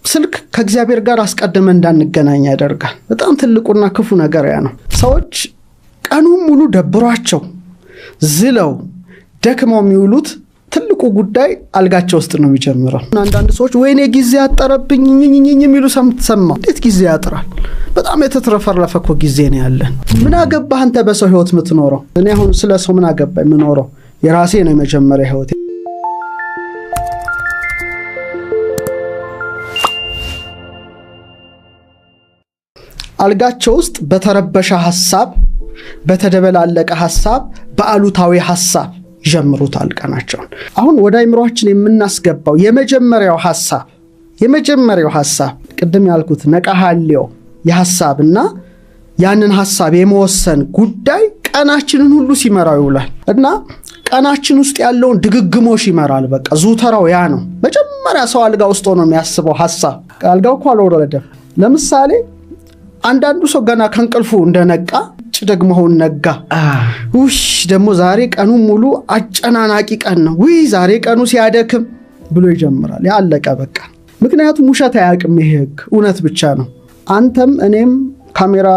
ስልክ ከእግዚአብሔር ጋር አስቀድመን እንዳንገናኝ ያደርጋል በጣም ትልቁና ክፉ ነገር ያ ነው ሰዎች ቀኑን ሙሉ ደብሯቸው ዝለው ደክመው የሚውሉት ትልቁ ጉዳይ አልጋቸው ውስጥ ነው የሚጀምረው አንዳንድ ሰዎች ወይኔ ጊዜ ያጠረብኝ የሚሉ ሰማ እንዴት ጊዜ ያጥራል በጣም የተትረፈረፈ እኮ ጊዜ ነው ያለን ምን አገባህ አንተ በሰው ህይወት የምትኖረው እኔ አሁን ስለ ሰው ምን አገባኝ የምኖረው የራሴ ነው የመጀመሪያ ህይወት አልጋቸው ውስጥ በተረበሸ ሐሳብ በተደበላለቀ ሐሳብ በአሉታዊ ሐሳብ ጀምሩታል ቀናቸውን አሁን ወደ አይምሮአችን የምናስገባው የመጀመሪያው ሐሳብ ቅድም ያልኩት ነቃሃሊዮ የሐሳብና ያንን ሐሳብ የመወሰን ጉዳይ ቀናችንን ሁሉ ሲመራው ይውላል እና ቀናችን ውስጥ ያለውን ድግግሞሽ ይመራል በቃ ዙተራው ያ ነው መጀመሪያ ሰው አልጋ ውስጥ ሆኖ የሚያስበው ሐሳብ አልጋው እኮ አልወረደም ለምሳሌ አንዳንዱ ሰው ገና ከንቅልፉ እንደነቃ ደግሞውን ነጋ ውሽ ደሞ ዛሬ ቀኑ ሙሉ አጨናናቂ ቀን ነው ውይ ዛሬ ቀኑ ሲያደክም ብሎ ይጀምራል ያለቀ በቃ ምክንያቱም ውሸት አያውቅም ይሄ እውነት ብቻ ነው አንተም እኔም ካሜራ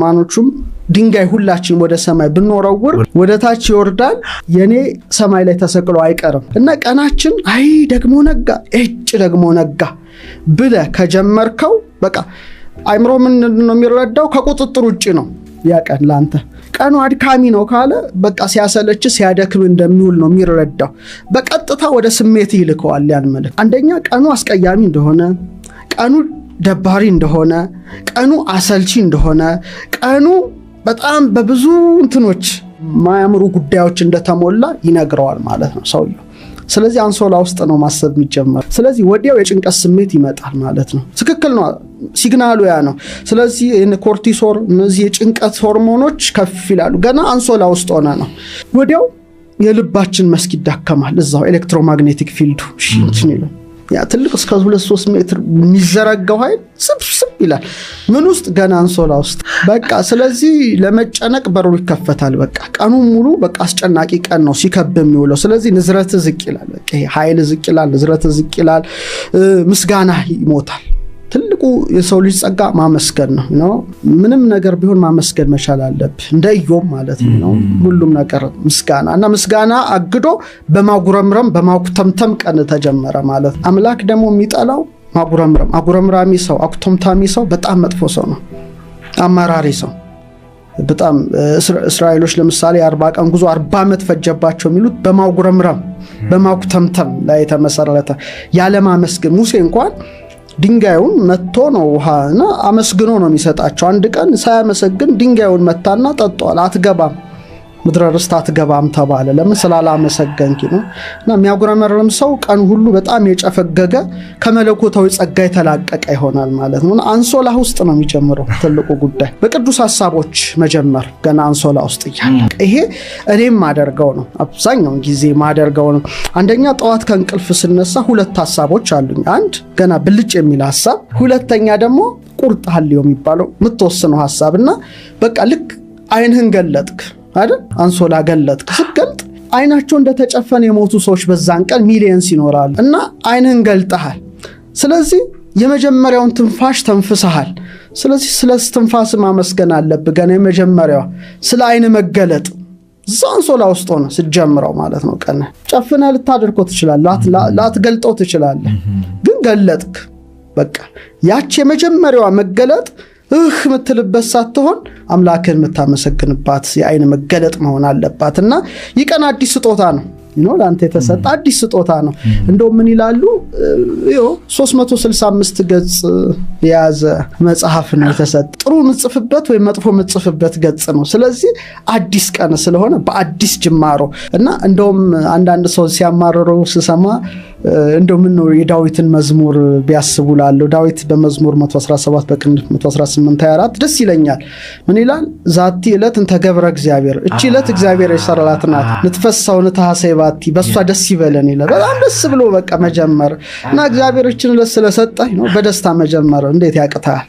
ማኖቹም ድንጋይ ሁላችን ወደ ሰማይ ብንወረውር ወደ ታች ይወርዳል የኔ ሰማይ ላይ ተሰቅሎ አይቀርም እና ቀናችን አይ ደግሞ ነጋ ብለ ከጀመርከው በቃ አይምሮ ምን ነው የሚረዳው ከቁጥጥር ውጪ ነው ያቀን ላንተ ቀኑ አድካሚ ነው ካለ በቃ ሲያሰለች ሲያደክም እንደሚውል ነው የሚረዳው በቀጥታ ወደ ስሜት ይልከዋል ያን መልክ አንደኛ ቀኑ አስቀያሚ እንደሆነ ቀኑ ደባሪ እንደሆነ ቀኑ አሰልቺ እንደሆነ ቀኑ በጣም በብዙ እንትኖች ማያምሩ ጉዳዮች እንደተሞላ ይነግረዋል ማለት ነው ሰውየው ስለዚህ አንሶላ ውስጥ ነው ማሰብ የሚጀምር ስለዚህ ወዲያው የጭንቀት ስሜት ይመጣል ማለት ነው ትክክል ነው ሲግናሉ ያ ነው ስለዚህ ኮርቲሶል እነዚህ የጭንቀት ሆርሞኖች ከፍ ይላሉ ገና አንሶላ ውስጥ ሆነ ነው ወዲያው የልባችን መስክ ይዳከማል እዛው ኤሌክትሮማግኔቲክ ፊልዱ ሽንችኔሎ ያ ትልቅ እስከ 2-3 ሜትር የሚዘረጋው ኃይል ስብስብ ይላል ምን ውስጥ ገና አንሶላ ውስጥ በቃ ስለዚህ ለመጨነቅ በሩ ይከፈታል በቃ ቀኑ ሙሉ በቃ አስጨናቂ ቀን ነው ሲከብ የሚውለው ስለዚህ ንዝረት ዝቅ ይላል በቃ ኃይል ዝቅ ይላል ንዝረት ዝቅ ይላል ምስጋና ይሞታል ትልቁ የሰው ልጅ ጸጋ ማመስገን ነው ምንም ነገር ቢሆን ማመስገን መቻል አለበት እንደ ኢዮብ ማለት ነው ሁሉም ነገር ምስጋና አግዶ በማጉረምረም በማኩተምተም ቀን ተጀመረ ማለት አምላክ ደግሞ የሚጠላው ማጉረምራሚ ሰው አኩተምታሚ ሰው በጣም መጥፎ ሰው ነው አማራሪ ሰው በጣም እስራኤሎች ለምሳሌ 40 ቀን ጉዞ 40 ዓመት ፈጀባቸው የሚሉት በማጉረምራም በማኩተምተም ላይ ተመሰረተ ያለ ማመስገን ሙሴ እንኳን ድንጋዩን መጥቶ ነው ውሃና አመስግኖ ነው የሚሰጣቸው አንድ ቀን ሳያመሰግን ድንጋዩን መታና ጠጣው አትገባም ምድረ ርስት አትገባም ተባለ ለምን ስላላመሰገንኪ ነው እና የሚያጉረመርም ሰው ቀን ሁሉ በጣም የጨፈገገ ከመለኮታዊ ጸጋ የተላቀቀ ይሆናል ማለት ነው አንሶላ ውስጥ ነው የሚጀምረው ትልቁ ጉዳይ በቅዱስ ሐሳቦች መጀመር ገና አንሶላ ውስጥ ይያል ይሄ እኔም ማደርገው ነው አብዛኛው ጊዜ ማደርገው ነው አንደኛ ጠዋት ከንቅልፍ ስነሳ ሁለት ሐሳቦች አሉኝ አንድ ገና ብልጭ የሚል ሐሳብ ሁለተኛ ደግሞ ቁርጥ ሐልዮ የሚባለው ምትወስነው ሐሳብና በቃ ልክ አይንህን ገለጥክ አይደል አንሶላ ገለጥክ ስትገልጥ አይናቸው እንደተጨፈነ የሞቱ ሰዎች በዛን ቀን ሚሊየንስ ይኖራሉ እና አይንህን ገልጠሃል ስለዚህ የመጀመሪያውን ትንፋሽ ተንፍሰሃል ስለዚህ ስለ ትንፋስ ማመስገን አለብህ ገና የመጀመሪያው ስለ አይን መገለጥ አንሶላ ውስጥ ሆነ ስትጀምረው ማለት ነው ቀን ጨፍነ ልታደርገው ትችላለህ ላትገልጠው ትችላለህ ግን ገለጥክ በቃ ያቺ የመጀመሪያዋ መገለጥ ምትልበት ሳትሆን አምላክን መታመሰግንባት የአይን መገለጥ መሆን አለባትና ይቀን አዲስ ስጦታ ነው ላንተ የተሰጠ አዲስ ስጦታ ነው እንደው ምን ይላሉ 365 ገጽ ያዘ መጽሐፍ ነው የተሰጠ ጥሩ ምጽፍበት ወይ መጥፎ ምጽፍበት ገጽ ነው ስለዚህ አዲስ ቀን ስለሆነ በአዲስ ጅማሮ እና እንደውም አንዳንድ ሰው ሲያማረሩ ስሰማ እንደው ምን ነው የዳዊትን መዝሙር ቢያስቡላለው ዳዊት በመዝሙር 117 በቅንፍ 118 ደስ ይለኛል ምን ይላል ዛቲ ዕለት እንተገብረ እግዚአብሔር እቺ ዕለት እግዚአብሔር የሰራላት ናት ንትፈሳው ንታሐሰባቲ በሷ ደስ ይበለን ይላል በጣም ደስ ብሎ በቃ መጀመር እና እግዚአብሔር እቺን ለሰጠህ ነው በደስታ መጀመር እንዴት ያቀታል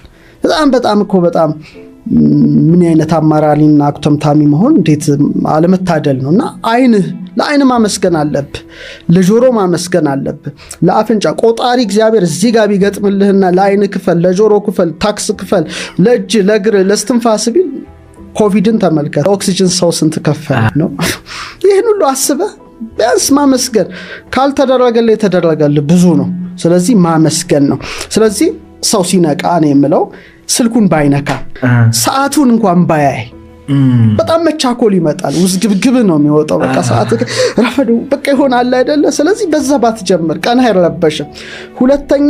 በጣም እኮ በጣም ምን አይነት አማራሪና አኩተምታሚ መሆን እንዴት አለመታደል ነውና አይንህ ለዓይን ማመስገን አለብህ፣ ለጆሮ ማመስገን አለብህ፣ ለአፍንጫ ቆጣሪ እግዚአብሔር እዚህ ጋር ቢገጥምልህና ለዓይን ክፈል፣ ለጆሮ ክፈል፣ ታክስ ክፈል፣ ለእጅ ለእግር ለስትንፋስ ቢል ኮቪድን ተመልከት። ኦክሲጅን ሰው ስንት ከፈለ ነው? ይህን ሁሉ አስበህ ቢያንስ ማመስገን ካልተደረገልህ የተደረገልህ ብዙ ነው። ስለዚህ ማመስገን ነው። ስለዚህ ሰው ሲነቃ ነው የምለው ስልኩን ባይነካ ሰዓቱን እንኳን ባያይ በጣም መቻኮል ይመጣል። ውዝግብግብ ነው የሚወጣው። በቃ ሰዓት ረፈዱ በቃ ይሆናል አይደለ? ስለዚህ በዛ ባትጀምር ቀን አይረበሽም። ሁለተኛ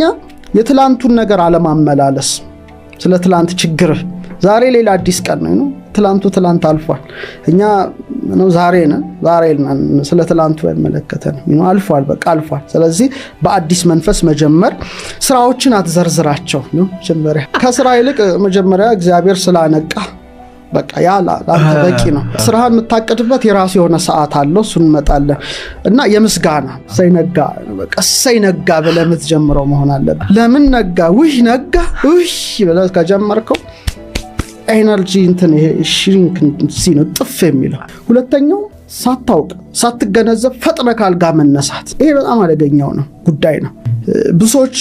የትላንቱን ነገር አለማመላለስ። ስለ ትላንት ችግር ዛሬ ሌላ አዲስ ቀን ነው። ትላንቱ ትላንት አልፏል። እኛ ነው ዛሬ ነን። ስለ ትላንቱ አይመለከተንም። አልፏል፣ በቃ አልፏል። ስለዚህ በአዲስ መንፈስ መጀመር። ስራዎችን አትዘርዝራቸው ነው መጀመሪያ። ከስራ ይልቅ መጀመሪያ እግዚአብሔር ስላነቃ በቃ ያ ላንተ በቂ ነው። ስራህን የምታቀድበት የራሱ የሆነ ሰዓት አለው። እሱን እንመጣለን እና የምስጋና ሳይነጋ በቃ ሳይነጋ ብለህ የምትጀምረው መሆን አለበት። ለምን ነጋ? ውይ ነጋ ውይ ብለህ ከጀመርከው ኤነርጂ እንትን ይሄ ሽሪንክ ሲነው ጥፍ የሚለው። ሁለተኛው ሳታውቅ ሳትገነዘብ ፈጥነ ካልጋ መነሳት። ይሄ በጣም አደገኛው ነው ጉዳይ ነው። ብዙዎች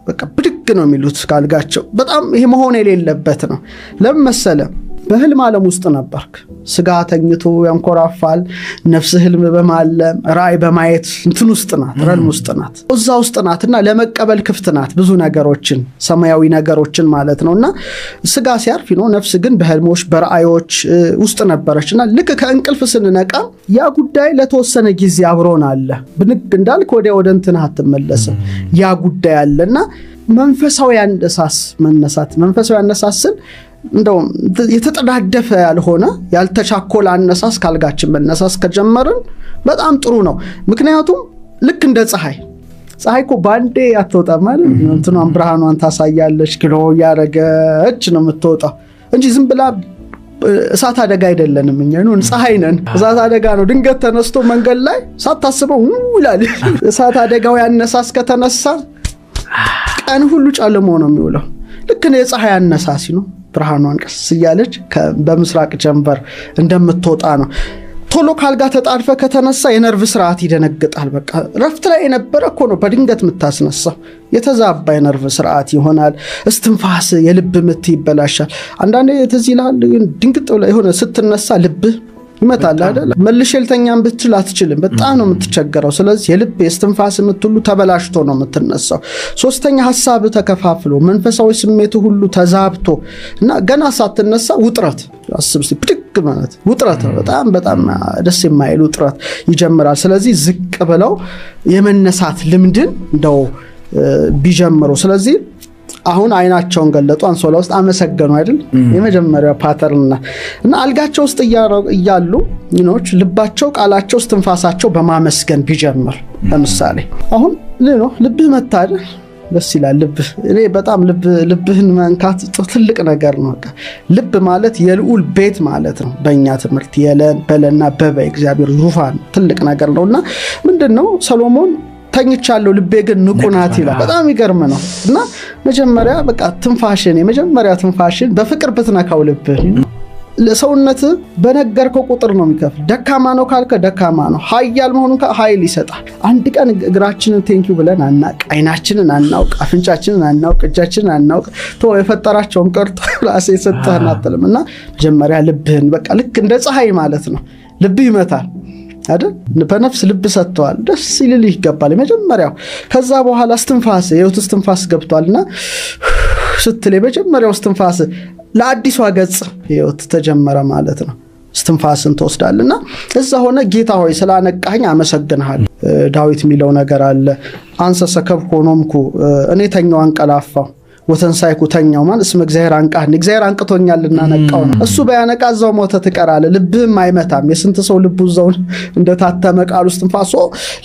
በቃ ብድግ ነው የሚሉት ካልጋቸው። በጣም ይሄ መሆን የሌለበት ነው። ለምን መሰለ? በህልም ዓለም ውስጥ ነበርክ። ስጋ ተኝቶ ያንኮራፋል። ነፍስ ህልም በማለም ራእይ በማየት እንትን ውስጥ ናት፣ ረልም ውስጥ ናት፣ እዛ ውስጥ ናትና ለመቀበል ክፍት ናት ብዙ ነገሮችን፣ ሰማያዊ ነገሮችን ማለት ነውና ስጋ ሲያርፍ ነው። ነፍስ ግን በህልሞች በራእዮች ውስጥ ነበረችና ልክ ከእንቅልፍ ስንነቃ ያ ጉዳይ ለተወሰነ ጊዜ አብሮን አለ። ብንግ እንዳልክ ወደ እንትን አትመለስም። ያ ጉዳይ አለና መንፈሳዊ ያነሳስ መነሳት መንፈሳዊ ያነሳስን እንደው የተጠዳደፈ ያልሆነ ያልተቻኮለ አነሳስ ካልጋችን መነሳስ ከጀመርን በጣም ጥሩ ነው። ምክንያቱም ልክ እንደ ፀሐይ እኮ ባንዴ አትወጣም ማለት እንትኗን ብርሃኗን ታሳያለች፣ ግሎ ያረገች ነው የምትወጣው እንጂ ዝም ብላ እሳት አደጋ አይደለንም። እኛ ነው ፀሐይ ነን። እሳት አደጋ ነው። ድንገት ተነስቶ መንገድ ላይ ሳታስበው ይላል። እሳት አደጋው ያነሳስ ከተነሳ ቀን ሁሉ ጨለሞ ነው የሚውለው። ልክ ነው የፀሐይ አነሳሲ ነው። ብርሃኗን ቀስ እያለች በምስራቅ ጀንበር እንደምትወጣ ነው። ቶሎ ካልጋ ተጣድፈ ከተነሳ የነርቭ ስርዓት ይደነግጣል። በቃ ረፍት ላይ የነበረ እኮ ነው በድንገት የምታስነሳው። የተዛባ የነርቭ ስርዓት ይሆናል። እስትንፋስ፣ የልብ ምት ይበላሻል። አንዳንዴ ትዝ ይላል ድንግጥ ብለህ የሆነ ስትነሳ ልብህ ይመታል አይደል? መልሼ ልተኛም ብትል አትችልም። በጣም ነው የምትቸገረው። ስለዚህ የልብ የስትንፋስ ምትሉ ተበላሽቶ ነው የምትነሳው። ሶስተኛ ሐሳብ ተከፋፍሎ መንፈሳዊ ስሜቱ ሁሉ ተዛብቶ እና ገና ሳትነሳ ውጥረት አስብስ ብድግ ማለት ውጥረት በጣም ደስ የማይል ውጥረት ይጀምራል። ስለዚህ ዝቅ ብለው የመነሳት ልምድን እንደው ቢጀምሩ። ስለዚህ አሁን አይናቸውን ገለጡ፣ አንሶላ ውስጥ አመሰገኑ አይደል? የመጀመሪያው ፓተርንና እና አልጋቸው ውስጥ እያሉ ይኖች ልባቸው፣ ቃላቸው፣ እስትንፋሳቸው በማመስገን ቢጀምር። ለምሳሌ አሁን ልብህ መታደ ደስ ይላል። ልብህ እኔ በጣም ልብህን መንካት ትልቅ ነገር ነው። ልብ ማለት የልዑል ቤት ማለት ነው። በእኛ ትምህርት በለና እግዚአብሔር ዙፋን ትልቅ ነገር ነውና ምንድነው ሰሎሞን ተኝቻለሁ ልቤ ግን ንቁ ናት ይላል። በጣም ይገርም ነው። እና መጀመሪያ በቃ የመጀመሪያ ትንፋሽን በፍቅር ብትነካው ልብህ ለሰውነት በነገርከው ቁጥር ነው የሚከፍል። ደካማ ነው ካልከ ደካማ ነው፣ ኃያል መሆኑን ኃይል ይሰጣል። አንድ ቀን እግራችንን ቴንኪው ብለን አናውቅ፣ አይናችንን አናውቅ፣ አፍንጫችንን አናውቅ፣ እጃችንን አናውቅ። የፈጠራቸውም ቀርቶ ራሴ የሰጠህን አትልም። እና መጀመሪያ ልብህን በቃ ልክ እንደ ፀሐይ ማለት ነው ልብህ ይመታል አይደል? በነፍስ ልብ ሰጥቷል። ደስ ይልልህ ይገባል የመጀመሪያው። ከዛ በኋላ እስትንፋስ የህይወት እስትንፋስ ገብቷልና ስትል የመጀመሪያው እስትንፋስ ለአዲሷ ገጽ ህይወት ተጀመረ ማለት ነው። እስትንፋስን ተወስዳልና እዛ ሆነ ጌታ ሆይ ስላነቃኝ አመሰግንሃለሁ። ዳዊት የሚለው ነገር አለ። አንሰ ሰከብ ሆኖምኩ እኔ ተኛው አንቀላፋው ወተንሳይኩ ተኛው ማለት እስመ እግዚአብሔር አንቃህን እግዚአብሔር አንቅቶኛልና ነቃው ነው። እሱ በያነቃ እዛው ሞተ ትቀራለህ። ልብህም አይመታም። የስንት ሰው ልቡ እዛው እንደታተመ ቃል ውስጥ እስትንፋስ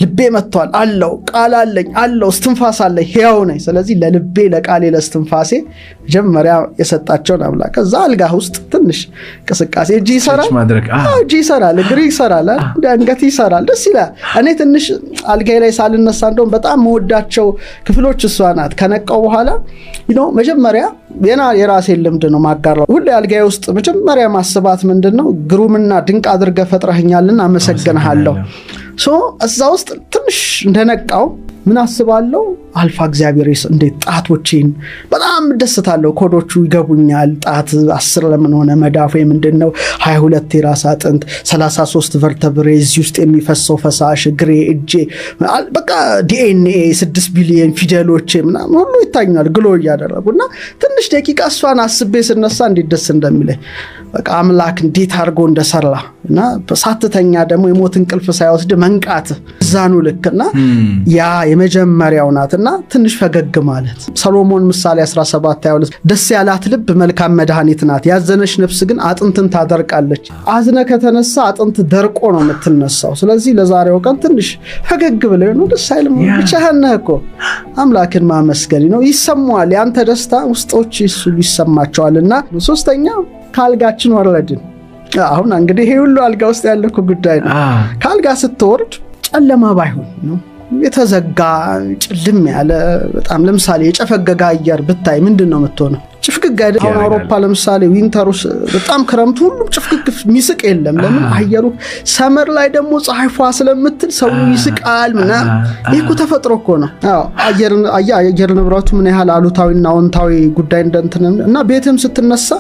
ልቤ መጥቷል አለው፣ ቃል አለኝ አለው፣ እስትንፋስ አለኝ፣ ሕያው ነኝ። ስለዚህ ለልቤ ለቃሌ ለእስትንፋሴ መጀመሪያ የሰጣቸውን አምላክ እዛ አልጋ ውስጥ ትንሽ እንቅስቃሴ እጅ ይሰራል፣ እግር ይሰራል፣ አንገት ይሰራል። ደስ ይላል። እኔ ትንሽ አልጋዬ ላይ ሳልነሳ እንደውም በጣም መወዳቸው ክፍሎች እሷ ናት። ከነቃው በኋላ መጀመሪያ የራሴ ልምድ ነው ማጋራው። ሁሉ አልጋዬ ውስጥ መጀመሪያ ማስባት ምንድነው ግሩምና ድንቅ አድርገህ ፈጥረኸኛልና አመሰግንሃለሁ። እዛ ውስጥ ትንሽ እንደነቃው ምን አስባለሁ አልፋ እግዚአብሔር እንዴት ጣቶቼን በጣም ደስታለሁ ኮዶቹ ይገቡኛል ጣት 10 ለምን ሆነ መዳፉ ምንድነው 22 የራስ አጥንት 33 ቨርተብሬ እዚህ ውስጥ የሚፈሰው ፈሳሽ ግሬ እጄ በቃ ዲኤንኤ 6 ቢሊየን ፊደሎች ምናምን ሁሉ ይታኛል ግሎ ያደረጉና ትንሽ ደቂቃ እሷን አስቤ ስነሳ እንዴት ደስ እንደሚለኝ በቃ አምላክ እንዴት አርጎ እንደሰራና ሳትተኛ ደግሞ የሞት እንቅልፍ ሳይወስድ መንቃት ዛኑ ልክና ያ የመጀመሪያው ናትና ትንሽ ፈገግ ማለት ሰሎሞን ምሳሌ 17 22 ደስ ያላት ልብ መልካም መድኃኒት ናት ያዘነች ነፍስ ግን አጥንትን ታደርቃለች አዝነ ከተነሳ አጥንት ደርቆ ነው የምትነሳው ስለዚህ ለዛሬው ቀን ትንሽ ፈገግ ብለህ ነው ደስ አይልም ብቻህን እኮ አምላክን ማመስገን ነው ይሰማዋል ያንተ ደስታ ውስጦች ይሰማቸዋልና ሶስተኛ ካልጋችን ወረድን አሁን እንግዲህ ይሄ ሁሉ አልጋ ውስጥ ያለው ጉዳይ ነው ካልጋ ስትወርድ ጨለማ ባይሆን ነው የተዘጋ ጭልም ያለ በጣም ለምሳሌ የጨፈገጋ አየር ብታይ ምንድነው የምትሆነው ጭፍግግ አይደል አሁን አውሮፓ ለምሳሌ ዊንተሩስ በጣም ክረምቱ ሁሉ ጭፍግግ ሚስቅ የለም ለምን አየሩ ሰመር ላይ ደግሞ ፀሐይፏ ስለምትል ሰው ይስቃል እና ይሄ ተፈጥሮ እኮ ነው አየር ንብረቱ ምን ያህል አሉታዊና አዎንታዊ ጉዳይ እንደንተና ቤትም ስትነሳ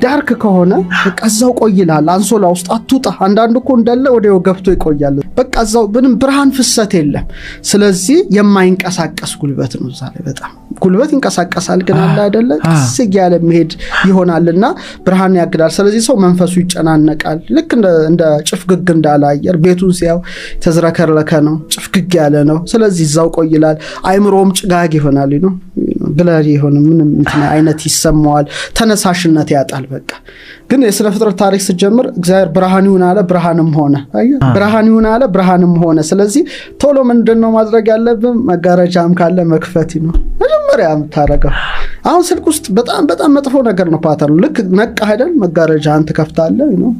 ዳርክ ከሆነ በቃዛው ቆይላል አንሶላ ውስጥ አትውጣ አንዳንዱ እኮ እንዳለ ወዲያው ገብቶ ይቆያል በቃዛው ምንም ብርሃን ፍሰት የለም ስለዚህ የማይንቀሳቀስ ጉልበት ነው ዛሬ በጣም ጉልበት ይንቀሳቀሳል ግን አለ አይደለ ሲያለ መሄድ ይሆናልና ብርሃን ያግዳል ስለዚህ ሰው መንፈሱ ይጨናነቃል ልክ እንደ ጭፍግግ እንዳለ አየር ቤቱን ሲያው ተዝረከረከ ነው ጭፍግግ ያለ ነው ስለዚህ ዛው ቆይላል አይምሮም ጭጋግ ይሆናል ነው ብላሪ ይሆን ምንም እንትን አይነት ይሰማዋል ተነሳሽነት ያጣል በቃ ግን የስነ ፍጥረት ታሪክ ሲጀምር እግዚአብሔር ብርሃን ይሁን አለ ብርሃንም ሆነ ብርሃን ይሁን አለ ብርሃንም ሆነ ስለዚህ ቶሎ ምንድነው ማድረግ ያለብን መጋረጃም ካለ መክፈት ነው መጀመሪያም ታረጋው አሁን ስልክ ውስጥ በጣም መጥፎ ነገር ነው ፓተርኑ ልክ ነቃ አይደል መጋረጃን ተከፍታለህ ነው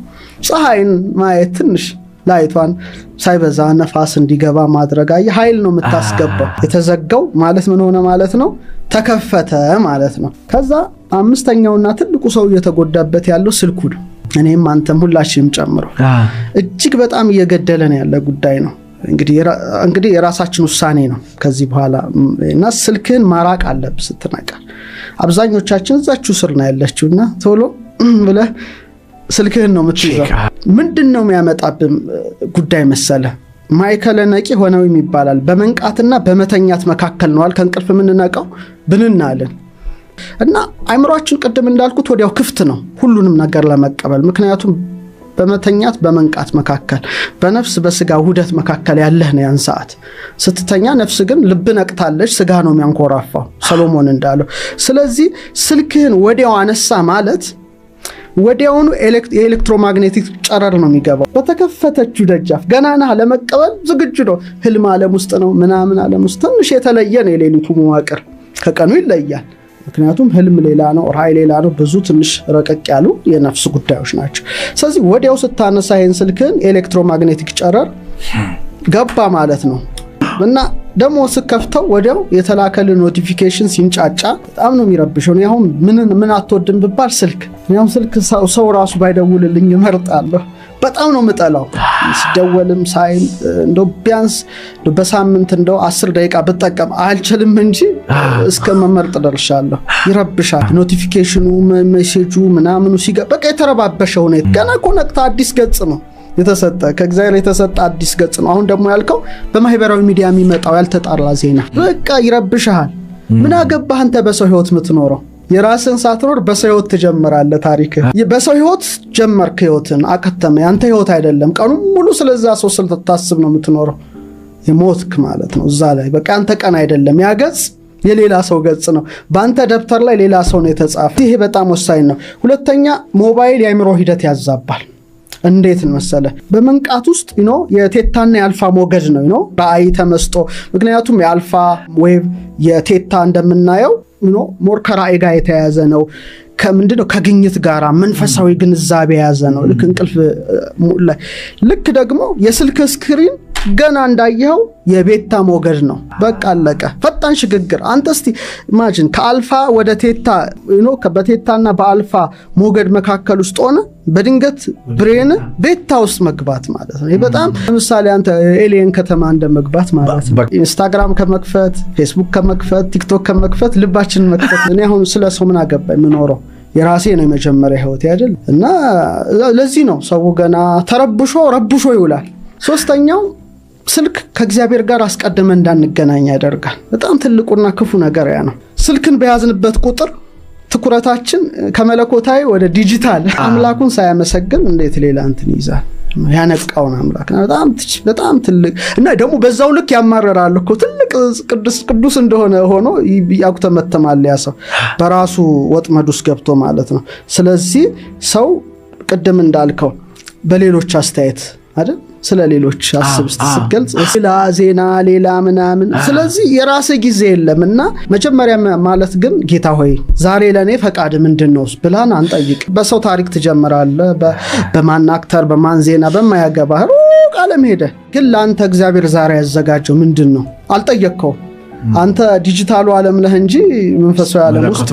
ፀሐይን ማየት ትንሽ ላይቷን ሳይበዛ ነፋስ እንዲገባ ማድረግ ኃይል ነው የምታስገባው የተዘጋው ማለት ምን ሆነ ማለት ነው ተከፈተ ማለት ነው ከዛ አምስተኛውና ትልቁ ሰው እየተጎዳበት ያለው ስልኩ ነው እኔም አንተም ሁላችንም ጨምሮ እጅግ በጣም እየገደለን ያለ ጉዳይ ነው እንግዲህ የራሳችን ውሳኔ ነው ከዚህ በኋላ እና ስልክን ማራቅ አለብህ ስትነቃ አብዛኞቻችን እዛችሁ ስር ነው ያለችውና ቶሎ ብለ ስልክህን ነው የምትይዘው ምንድነው የሚያመጣብን ጉዳይ መሰለ ማይከለ ነቂ ሆነው የሚባላል በመንቃትና በመተኛት መካከል ነውል ከንቅልፍ ምንነቃው ብንናለን እና አይምሮአችን ቀደም እንዳልኩት ወዲያው ክፍት ነው ሁሉንም ነገር ለመቀበል ምክንያቱም በመተኛት በመንቃት መካከል በነፍስ በስጋ ውህደት መካከል ያለህ ነው ያን ሰዓት ስትተኛ ነፍስ ግን ልብ ነቅታለች ስጋ ነው የሚያንኮራፋው ሰሎሞን እንዳለው ስለዚህ ስልክህን ወዲያው አነሳ ማለት ወዲያውኑ ኤሌክትሮማግኔቲክ ጨረር ነው የሚገባው በተከፈተችው ደጃፍ ገናና ለመቀበል ዝግጁ ነው ህልም ዓለም ውስጥ ነው ምናምን ዓለም ውስጥ ትንሽ የተለየ ነው የሌሊቱ መዋቅር ከቀኑ ይለያል ምክንያቱም ህልም ሌላ ነው ራእይ ሌላ ነው ብዙ ትንሽ ረቀቅ ያሉ የነፍስ ጉዳዮች ናቸው ስለዚህ ወዲያው ስታነሳ ይሄን ስልክን ኤሌክትሮማግኔቲክ ጨረር ገባ ማለት ነው እና ደሞ ስከፍተው ወዲያው የተላከለ ኖቲፊኬሽን ሲንጫጫ በጣም ነው የሚረብሽው ነው ያሁን ምን አትወድም ብባል ስልክ ያው ስልክ ሰው ራሱ ባይደውልልኝ እመርጣለሁ በጣም ነው መጣላው ሲደወልም ሳይል እንደው ቢያንስ በሳምንት እንደው 10 ደቂቃ በተጠቀም አልችልም እንጂ እስከመመርጥ ደርሻለሁ ይረብሻል ኖቲፊኬሽኑ ሜሴጁ ምናምኑ በቃ የተረባበሸው ነው ገና ኮኔክት አዲስ ገጽ ነው የተሰጠ ከእግዚአብሔር የተሰጠ አዲስ ገጽ ነው አሁን ደግሞ ያልከው በማህበራዊ ሚዲያ የሚመጣው ያልተጣራ ዜና በቃ ይረብሻል ምን አገባህ አንተ በሰው ህይወት የምትኖረው የራስን ሳትኖር በሰው ህይወት ተጀምራለህ ታሪክ በሰው ህይወት ጀመርክ ህይወትን አከተመ ያንተ ህይወት አይደለም ቀኑ ሙሉ ስለዛ ሰው ስለተታስብ ነው የምትኖረው የሞትክ ማለት ነው እዛ ላይ በቃ አንተ ቀን አይደለም ያ ገጽ የሌላ ሰው ገጽ ነው ባንተ ደብተር ላይ ሌላ ሰው ነው የተጻፈው ይሄ በጣም ወሳኝ ነው ሁለተኛ ሞባይል የአይምሮ ሂደት ያዛባል እንዴት መሰለ በመንቃት ውስጥ የቴታና የአልፋ ሞገድ ነው በአይ ተመስጦ ምክንያቱም የአልፋ ዌቭ የቴታ እንደምናየው ሞር ከራእይ ጋር የተያዘ ነው ከምንድነው ከግኝት ጋራ መንፈሳዊ ግንዛቤ ያዘ ነው ልክ እንቅልፍ ላይ ልክ ደግሞ የስልክ ስክሪን ገና እንዳየው የቤታ ሞገድ ነው በቃ አለቀ ፈጣን ሽግግር አንተ እስቲ ኢማጂን ከአልፋ ወደ ቴታ ከበቴታና በአልፋ ሞገድ መካከል ውስጥ ሆነ በድንገት ብሬን ቤታ ውስጥ መግባት ማለት ነው ይሄ በጣም ለምሳሌ አንተ ኤሊየን ከተማ እንደመግባት ማለት ነው ኢንስታግራም ከመክፈት ፌስቡክ ከመክፈት ቲክቶክ ከመክፈት ልባችን መክፈት እኔ አሁን ስለሰው ምን አገባኝ ምኖረው የራሴ ነው የመጀመሪያ ህይወት አይደል እና ለዚህ ነው ሰው ገና ረብሾ ይውላል ሶስተኛው ስልክ ከእግዚአብሔር ጋር አስቀድመን እንዳንገናኝ ያደርጋል በጣም ትልቁና ክፉ ነገር ያ ነው ስልክን በያዝንበት ቁጥር ትኩረታችን ከመለኮታዊ ወደ ዲጂታል አምላኩን ሳያመሰግን እንዴት ሌላ እንትን ይዛል ያነቃውን አምላክ በጣም ትልቅ እና ደግሞ በዛው ልክ ያማረራል እኮ ትልቅ ቅዱስ እንደሆነ ሆኖ ያቁተመተማል ያ ሰው በራሱ ወጥመድ ውስጥ ገብቶ ማለት ነው ስለዚህ ሰው ቅድም እንዳልከው በሌሎች አስተያየት አይደል ስለሌሎች አስብስ ትስገልጽ ሌላ ዜና ሌላ ምናምን ስለዚህ የራስ ጊዜ የለምና መጀመሪያ ማለት ግን ጌታ ሆይ ዛሬ ለኔ ፈቃድ ምንድነው ብላን አንጠይቅ በሰው ታሪክ ተጀምራለህ በማን አክተር በማን ዜና በማያገባህ ቃለም ሄደ ግን ላንተ እግዚአብሔር ዛሬ ያዘጋጀው ምንድነው አልጠየቅከው አንተ ዲጂታሉ ዓለም ነህ እንጂ መንፈሳዊ ዓለም ውስጥ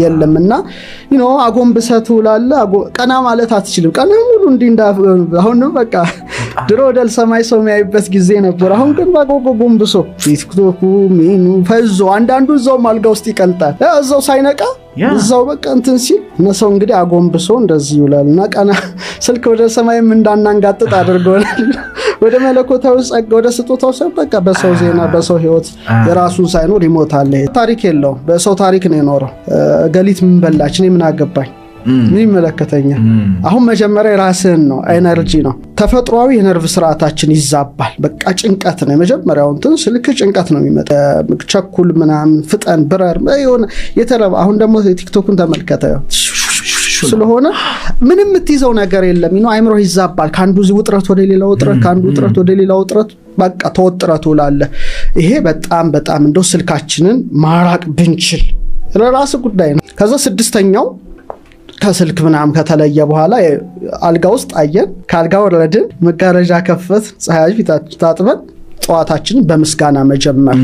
የለምና አጎንብሰቱ ላለ ቀና ማለት አትችልም ቀና ሙሉ እንዲንዳ አሁን በቃ ድሮ ወደል ሰማይ ሰው የሚያይበት ጊዜ ነበር አሁን ግን ባጎንብሶ ቲክቶኩ ሚኑ ፈዞ አንዳንዱ እዛው ማልጋ ውስጥ ይቀልጣል እዛው ሳይነቃ እዛው በቃ እንትን ሲል ነሰው እንግዲህ አጎንብሶ እንደዚህ ይውላልና ቀና ስልክ ወደ ሰማይም እንዳናንጋጥጥ አድርጎናል ወደ መለኮታው ጸጋ ወደ ስጦታው በቃ በሰው ዜና በሰው ህይወት የራሱን ሳይኖር ይሞታል ታሪክ የለው በሰው ታሪክ ነው የኖረው ገሊት ምን በላች እኔ ምን አገባኝ ምን ይመለከተኛል አሁን መጀመሪያ ራስህን ነው ኤነርጂ ነው ተፈጥሯዊ የነርቭ ስርዓታችን ይዛባል በቃ ጭንቀት ነው መጀመሪያው እንትን ስልክ ጭንቀት ነው የሚመጣ ቸኩል ምናምን ፍጠን ብረር የተረባ አሁን ደግሞ ቲክቶክን ተመልከተ ስለሆነ ምንም የምትይዘው ነገር የለም አይምሮ ይዛባል ካንዱ ውጥረት ወደ ሌላው ውጥረት ካንዱ ውጥረት ወደ ሌላው ውጥረት በቃ ተወጥረቱ ላለ ይሄ በጣም እንደው ስልካችንን ማራቅ ብንችል ለራስ ጉዳይ ነው ከዛ ስድስተኛው ከስልክ ምናም ከተለየ በኋላ አልጋ ውስጥ አየን ካልጋ ወረድን መጋረጃ ከፈት ፀሐይ ፊታችን ታጥበን ጧታችንን በመስጋና መጀመር